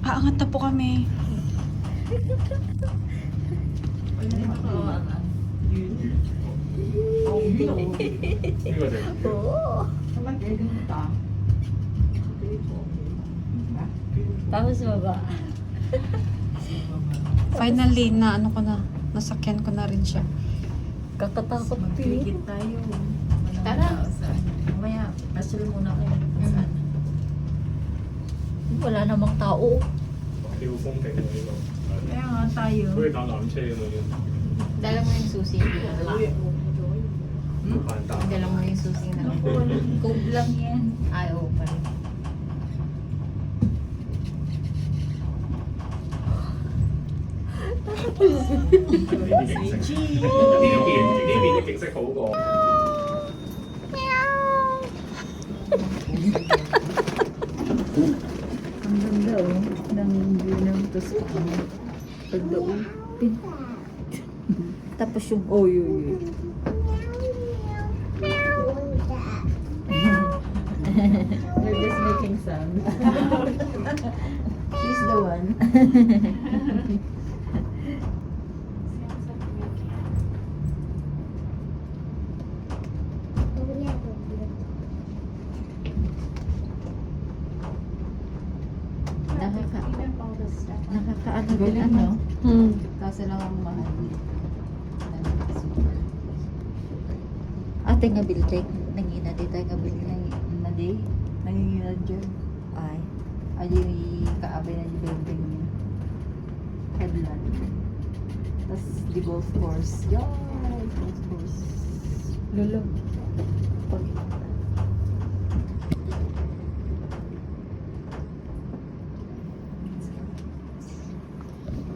Aangat na po kami. Tapos baba. Finally, na ano ko na. Nasakyan ko na rin siya. Kakatakot din. tayo. Tara. Mamaya, pasyal muna kayo. Saan? Wala namang tao. 跳風景喎呢個， Kaya nga tayo. 好似搭纜車咁樣， Dala mo yung susi.好簡單。 Dala mo yung susi na. Code lang yan. Ay, oo pala.呢邊啲景色好過。 Ang ganda ng view ng Toscano. Pagdaupin. Tapos yung oy. They're just making sound. She's the one. Nakakaano din ano. Kaso lang ang mahal. Ate nga biltek. Nangina di tayo nga biltek. Nadi? Nanginginan dyan. Ay. Ay, kaabay na yung building niya. Headland. Tapos, the golf course. Yay! Golf course. Lolo. Pag